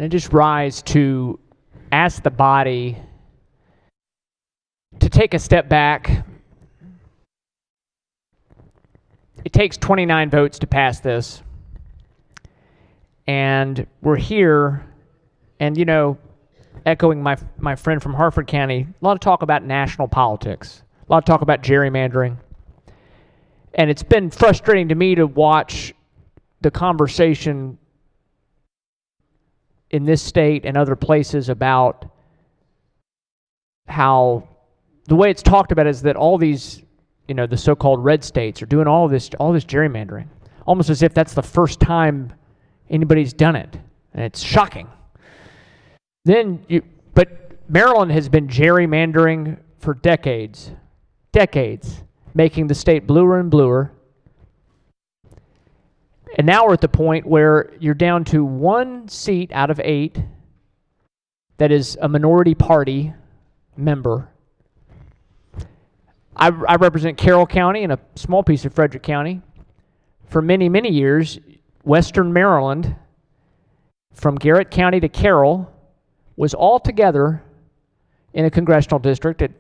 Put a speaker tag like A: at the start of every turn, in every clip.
A: And I just rise to ask the body to take a step back. It takes 29 votes to pass this. And we're here, and you know, echoing my friend from Harford County, a lot of talk about national politics, a lot of talk about gerrymandering. And it's been frustrating to me to watch the conversation in this state and other places about how the way it's talked about is that all these, you know, the so-called red states are doing all this gerrymandering, almost as if that's the first time anybody's done it, and it's shocking. But Maryland has been gerrymandering for decades, making the state bluer and bluer. And now we're at the point where you're down to 1 seat out of 8 that is a minority party member. I represent Carroll County and a small piece of Frederick County. For many, many years, Western Maryland, from Garrett County to Carroll, was all together in a congressional district. At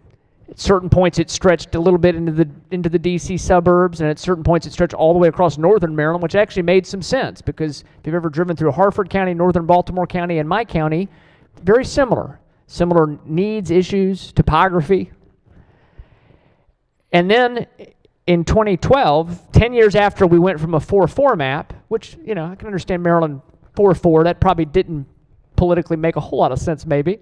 A: certain points, it stretched a little bit into the D.C. suburbs, and at certain points, it stretched all the way across northern Maryland, which actually made some sense, because if you've ever driven through Harford County, northern Baltimore County, and my county, very similar needs, issues, topography. And then in 2012, 10 years after we went from a 4-4 map, which, you know, I can understand Maryland 4-4, that probably didn't politically make a whole lot of sense maybe.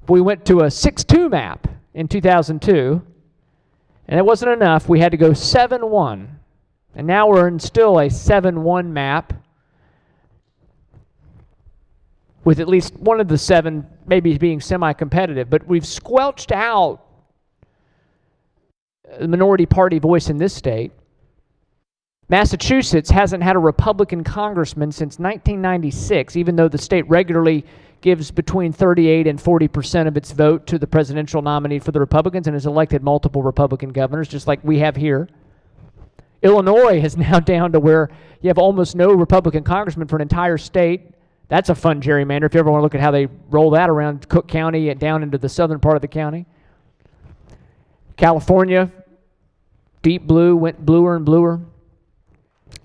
A: We went to a 6-2 map in 2002, and it wasn't enough. We had to go 7-1, and now we're in still a 7-1 map with at least one of the 7 maybe being semi-competitive, but we've squelched out the minority party voice in this state. Massachusetts hasn't had a Republican congressman since 1996, even though the state regularly gives between 38 and 40% of its vote to the presidential nominee for the Republicans and has elected multiple Republican governors, just like we have here. Illinois is now down to where you have almost no Republican congressman for an entire state. That's a fun gerrymander if you ever want to look at how they roll that around Cook County and down into the southern part of the county. California, deep blue, went bluer and bluer.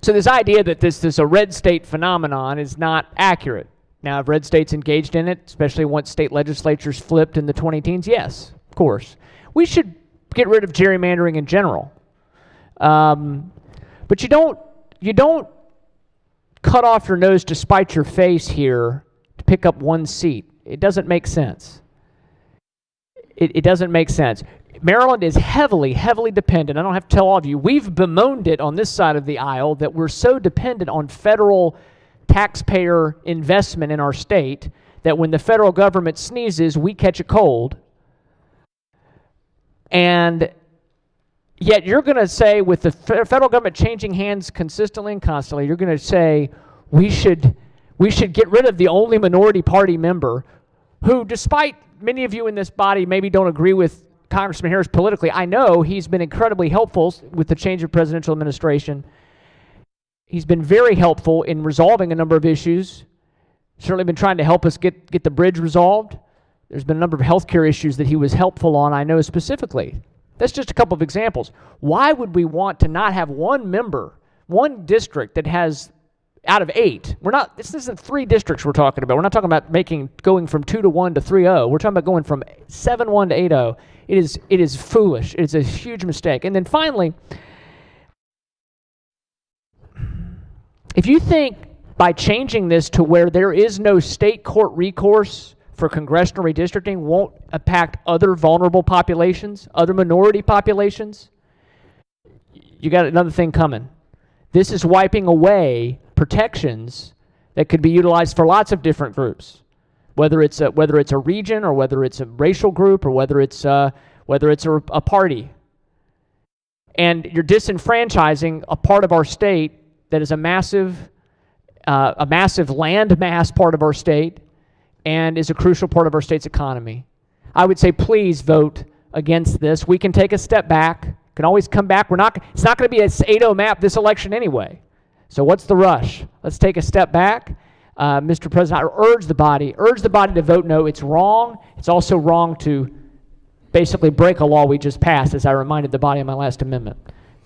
A: So this idea that this is a red state phenomenon is not accurate. Now, have red states engaged in it, especially once state legislatures flipped in the 2010s? Yes, of course. We should get rid of gerrymandering in general. But you don't cut off your nose to spite your face here to pick up 1 seat. It doesn't make sense. It doesn't make sense. Maryland is heavily, heavily dependent. I don't have to tell all of you. We've bemoaned it on this side of the aisle that we're so dependent on federal taxpayer investment in our state that when the federal government sneezes, we catch a cold. And yet you're going to say, with the federal government changing hands consistently and constantly, you're going to say we should get rid of the only minority party member who, despite many of you in this body maybe don't agree with Congressman Harris politically, I know he's been incredibly helpful with the change of presidential administration. He's been very helpful in resolving a number of issues. Certainly been trying to help us get the bridge resolved. There's been a number of healthcare issues that he was helpful on, I know specifically. That's just a couple of examples. Why would we want to not have one member, one district that has, out of 8, this isn't 3 districts we're talking about. We're not talking about going from 2-1 to 3-0. We're talking about going from 7-1 to 8-0. It is foolish. It's a huge mistake. And then finally, if you think by changing this to where there is no state court recourse for congressional redistricting won't impact other vulnerable populations, other minority populations, you got another thing coming. This is wiping away protections that could be utilized for lots of different groups, whether it's a region or whether it's a racial group or whether it's a party. And you're disenfranchising a part of our state that is a massive land mass part of our state and is a crucial part of our state's economy. I would say please vote against this. We can take a step back, can always come back. It's not going to be an 8-0 map this election anyway. So what's the rush? Let's take a step back. Mr. President, I urge the body to vote no. It's wrong. It's also wrong to basically break a law we just passed, as I reminded the body in my last amendment.